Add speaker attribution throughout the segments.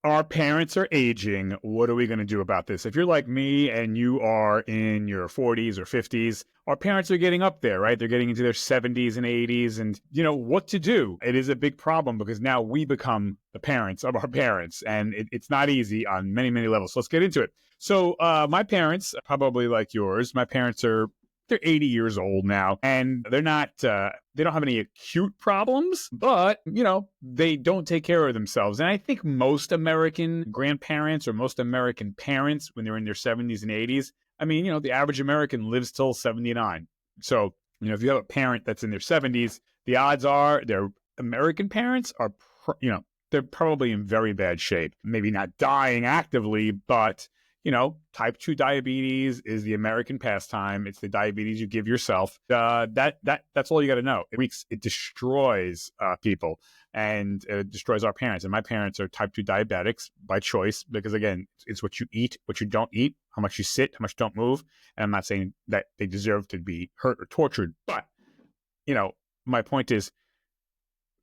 Speaker 1: Our parents are aging. What are we going to do about this? If you're like me and you are in your 40s or 50s, our parents are getting up there, right? They're getting into their 70s and 80s. And, what to do? It is a big problem because now we become the parents of our parents. And it's not easy on many, many levels. So let's get into it. So my parents, probably like yours, my parents they're 80 years old now, and they're not, they don't have any acute problems, but, they don't take care of themselves. And I think most American grandparents or most American parents, when they're in their 70s and 80s, I mean, the average American lives till 79. So, if you have a parent that's in their 70s, the odds are their American parents are, they're probably in very bad shape. Maybe not dying actively, but type 2 diabetes is the American pastime. It's the diabetes you give yourself. That's all you got to know. It destroys people, and it destroys our parents. And my parents are type 2 diabetics by choice because, again, it's what you eat, what you don't eat, how much you sit, how much you don't move. And I'm not saying that they deserve to be hurt or tortured, but, my point is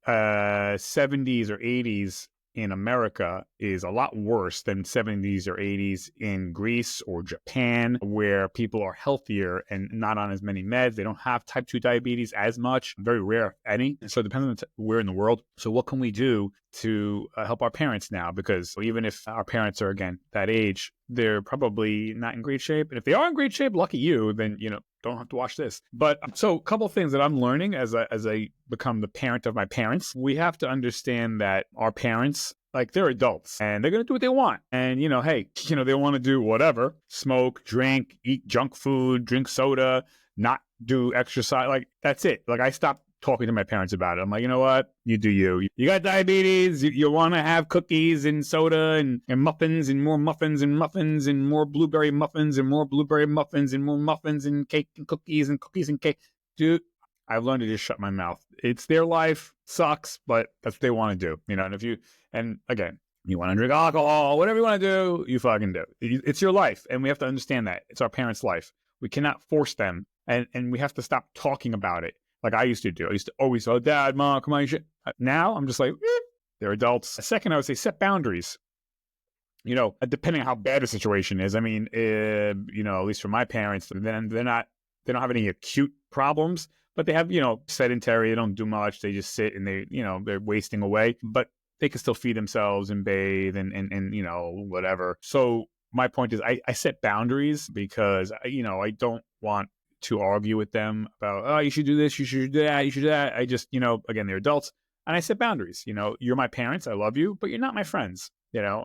Speaker 1: 70s or 80s in America is a lot worse than 70s or 80s in Greece or Japan, where people are healthier and not on as many meds. They don't have type 2 diabetes as much, very rare, if any. So it depends on where in the world. So what can we do to help our parents now? Because even if our parents are, again, that age, they're probably not in great shape. And if they are in great shape, lucky you, then, don't have to watch this. But so a couple of things that I'm learning as I become the parent of my parents, we have to understand that our parents, like, they're adults and they're going to do what they want. And, hey, they want to do whatever, smoke, drink, eat junk food, drink soda, not do exercise. Like, that's it. Like, I stopped talking to my parents about it. I'm like, you know what? You do you. You got diabetes. You want to have cookies and soda and muffins and more muffins and muffins and more blueberry muffins and more blueberry muffins and more muffins and cake and cookies and cake. Dude, I've learned to just shut my mouth. It's their life. Sucks, but that's what they want to do. And again, you want to drink alcohol, whatever you want to do, you fucking do. It's your life. And we have to understand that. It's our parents' life. We cannot force them. And we have to stop talking about it like I used to do. I used to always say, Dad, Mom, come on, shit. Now I'm just like, they're adults. Second, I would say set boundaries. Depending on how bad the situation is. I mean, at least for my parents, then they don't have any acute problems, but they have, sedentary, they don't do much. They just sit and they're wasting away, but they can still feed themselves and bathe and whatever. So my point is I set boundaries because, I don't want to argue with them about, oh, you should do this, you should do that, you should do that. I just, again, they're adults and I set boundaries. You're my parents. I love you, but you're not my friends,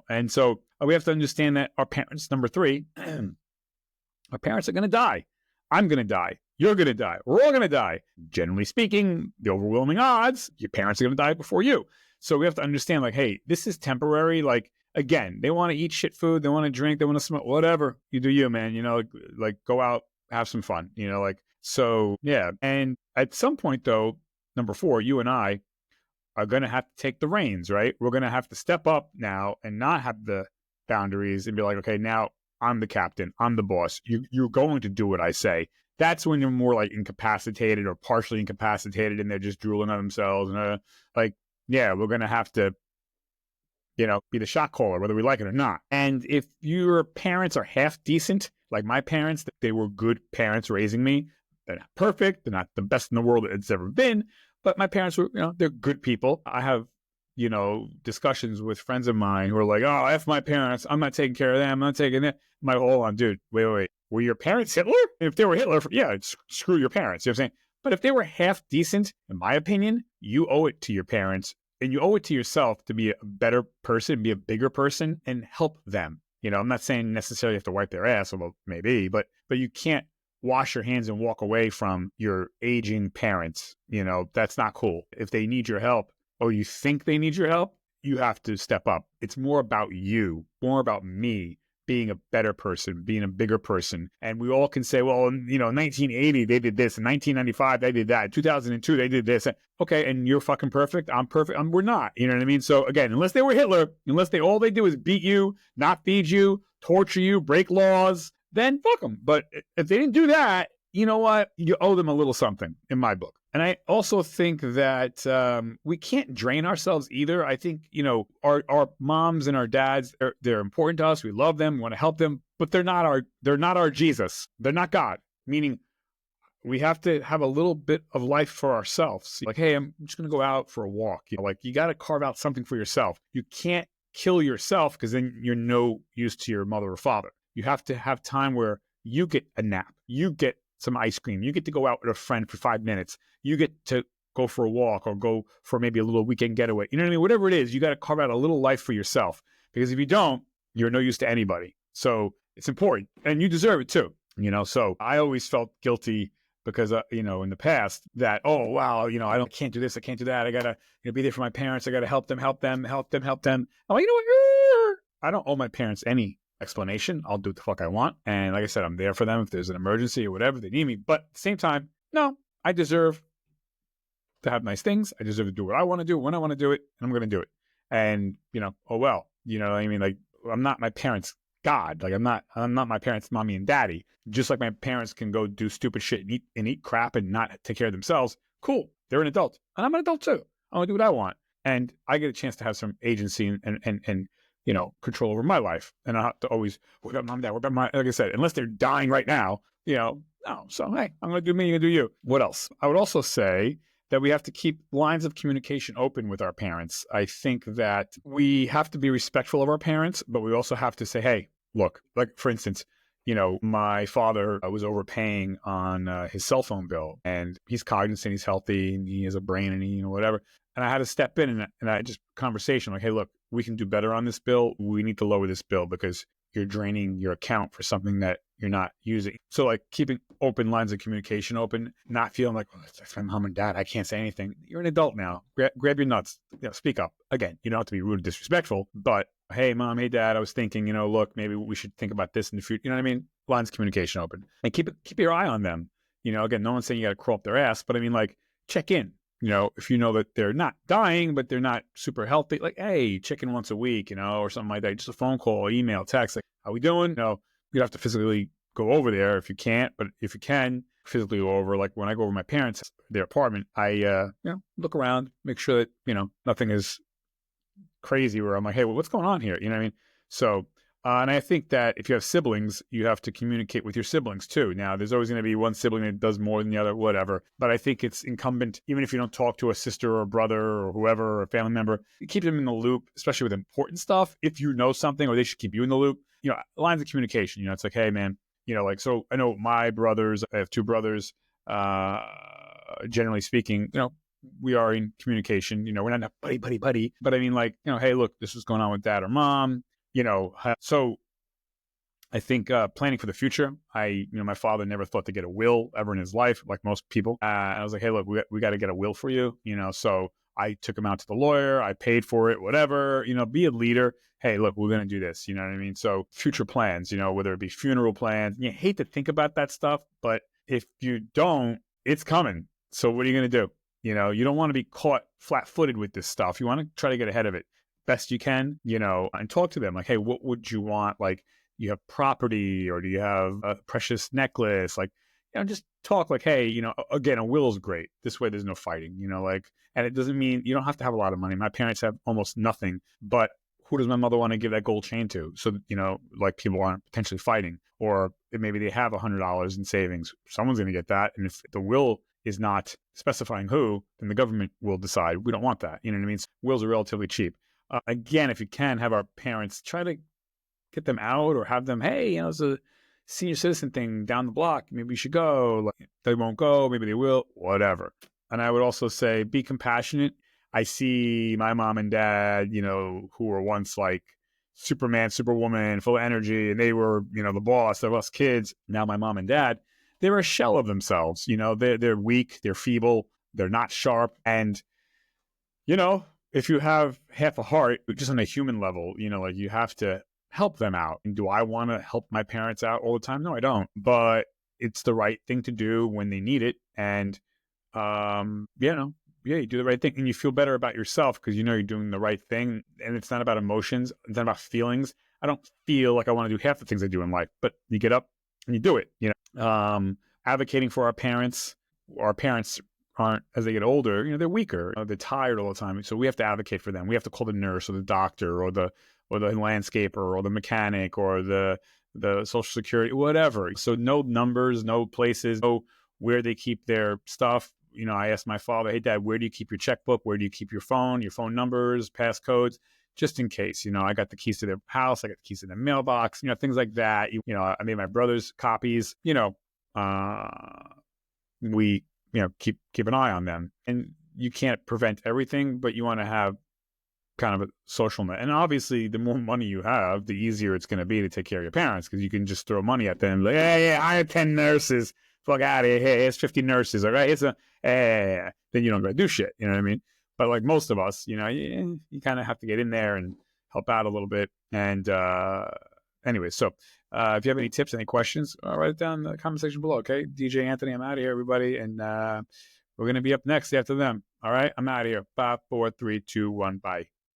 Speaker 1: And so we have to understand that our parents, number 3, our parents are going to die. I'm going to die. You're going to die. We're all going to die. Generally speaking, the overwhelming odds, your parents are going to die before you. So we have to understand, like, hey, this is temporary. Like, again, they want to eat shit food. They want to drink. They want to smoke, whatever. You do you, man. Like go out, have some fun, so yeah. And at some point, though, number 4, you and I are going to have to take the reins, right? We're going to have to step up now and not have the boundaries and be like, okay, now I'm the captain. I'm the boss. You're going to do what I say. That's when you're more like incapacitated or partially incapacitated and they're just drooling on themselves. And we're going to have to, be the shot caller, whether we like it or not. And if your parents are half decent, like my parents, they were good parents raising me. They're not perfect. They're not the best in the world it's ever been. But my parents were, they're good people. I have, discussions with friends of mine who are like, oh, F my parents. I'm not taking care of them. I'm not taking that. I'm like, hold on, dude. Wait. Were your parents Hitler? If they were Hitler, yeah, screw your parents. You know what I'm saying? But if they were half decent, in my opinion, you owe it to your parents and you owe it to yourself to be a better person, be a bigger person and help them. I'm not saying necessarily you have to wipe their ass, although maybe, but you can't wash your hands and walk away from your aging parents. That's not cool. If they need your help or you think they need your help, you have to step up. It's more about you, more about me being a better person, being a bigger person. And we all can say, well, in 1980, they did this. In 1995, they did that. In 2002, they did this. Okay, and you're fucking perfect. I'm perfect. We're not. You know what I mean? So again, unless they were Hitler, all they do is beat you, not feed you, torture you, break laws, then fuck them. But if they didn't do that, you know what? You owe them a little something in my book. And I also think that we can't drain ourselves either. I think, our moms and our dads, they're important to us. We love them, we want to help them, but they're not our Jesus. They're not God, meaning we have to have a little bit of life for ourselves. Like, hey, I'm just going to go out for a walk. Like you got to carve out something for yourself. You can't kill yourself because then you're no use to your mother or father. You have to have time where you get a nap. You get some ice cream. You get to go out with a friend for 5 minutes. You get to go for a walk or go for maybe a little weekend getaway. You know what I mean? Whatever it is, you got to carve out a little life for yourself, because if you don't, you're no use to anybody. So it's important, and you deserve it too. So I always felt guilty because, in the past that, oh, wow, I can't do this. I can't do that. I got to be there for my parents. I got to help them. I'm like, what? I don't owe my parents any explanation. I'll do what the fuck I want. And like I said, I'm there for them if there's an emergency or whatever, they need me. But at the same time, no, I deserve to have nice things. I deserve to do what I want to do when I want to do it, and I'm going to do it. And, oh, well, what I mean? Like, I'm not my parents' God. Like, I'm not my parents' mommy and daddy. Just like my parents can go do stupid shit and eat crap and not take care of themselves. Cool. They're an adult. And I'm an adult too. I want to do what I want. And I get a chance to have some agency and control over my life. And I don't have to always, what about mom and dad? What about like I said, unless they're dying right now, no. So, hey, I'm going to do me, you're going to do you. What else? I would also say that we have to keep lines of communication open with our parents. I think that we have to be respectful of our parents, but we also have to say, hey, look, like for instance, my father was overpaying on his cell phone bill, and he's cognizant, he's healthy, and he has a brain, and whatever. And I had to step in and I just conversation like, hey, look, we can do better on this bill. We need to lower this bill because you're draining your account for something that you're not using. So like keeping open lines of communication open, not feeling like, oh, it's my mom and dad, I can't say anything. You're an adult now. Grab your nuts. Speak up. Again, you don't have to be rude or disrespectful, but hey, mom, hey, dad, I was thinking, look, maybe we should think about this in the future. You know what I mean? Lines of communication open. And keep your eye on them. Again, no one's saying you got to crawl up their ass, but I mean, like, check in. If you know that they're not dying, but they're not super healthy, like, hey, check in once a week, or something like that. Just a phone call, email, text, like, how we doing? You have to physically go over there if you can't, but if you can physically go over, like when I go over my parents, their apartment, I, look around, make sure that, nothing is crazy where I'm like, hey, well, what's going on here? You know what I mean? So, and I think that if you have siblings, you have to communicate with your siblings too. Now, there's always going to be one sibling that does more than the other, whatever. But I think it's incumbent, even if you don't talk to a sister or a brother or whoever, or a family member, keep them in the loop, especially with important stuff. If you know something, or they should keep you in the loop, lines of communication, it's like, hey, man, like, so I know my brothers, I have two brothers, generally speaking, we are in communication, we're not buddy, but I mean, like, hey, look, this is going on with dad or mom. So I think planning for the future, my father never thought to get a will ever in his life, like most people. I was like, hey, look, we got to get a will for you, so I took him out to the lawyer, I paid for it, whatever, be a leader. Hey, look, we're going to do this, you know what I mean? So future plans, whether it be funeral plans, you hate to think about that stuff, but if you don't, it's coming. So what are you going to do? You don't want to be caught flat-footed with this stuff. You want to try to get ahead of it best you can, and talk to them like, hey, what would you want? Like, you have property, or do you have a precious necklace? Like, just talk like, hey, again, a will is great. This way there's no fighting, like, and it doesn't mean you don't have to have a lot of money. My parents have almost nothing, but who does my mother want to give that gold chain to? So, like, people aren't potentially fighting, or maybe they have $100 in savings. Someone's going to get that. And if the will is not specifying who, then the government will decide we don't want that. You know what I mean? So wills are relatively cheap. Again, if you can, have our parents try to get them out, or have them, hey, it's a senior citizen thing down the block. Maybe you should go. Like, they won't go. Maybe they will, whatever. And I would also say, be compassionate. I see my mom and dad, who were once like Superman, Superwoman, full of energy, and they were, the boss of us kids. Now my mom and dad, they're a shell of themselves. They're weak, they're feeble, they're not sharp. And, if you have half a heart, just on a human level, like, you have to help them out. And do I want to help my parents out all the time? No, I don't. But it's the right thing to do when they need it. And, you do the right thing, and you feel better about yourself because you're doing the right thing. And it's not about emotions. It's not about feelings. I don't feel like I want to do half the things I do in life, but you get up and you do it, advocating for our parents. Our parents aren't, as they get older, they're weaker. They're tired all the time. So we have to advocate for them. We have to call the nurse or the doctor or the landscaper or the mechanic or the social security, whatever. So no numbers, no places, no where they keep their stuff. I asked my father, hey, Dad, where do you keep your checkbook? Where do you keep your phone numbers, passcodes, just in case? I got the keys to their house. I got the keys to their mailbox, things like that. I made my brother's copies, we, keep an eye on them. And you can't prevent everything, but you want to have kind of a social net. And obviously, the more money you have, the easier it's going to be to take care of your parents, because you can just throw money at them. Like, hey, I have 10 nurses. Fuck out of here. Hey, it's 50 nurses. All right. Then you don't go do shit. You know what I mean? But like most of us, you kind of have to get in there and help out a little bit. And anyway, so if you have any tips, any questions, write it down in the comment section below. Okay. DJ Anthony, I'm out of here, everybody. And we're going to be up next after them. All right. I'm out of here. 5, 4, 3, 2, 1. Bye.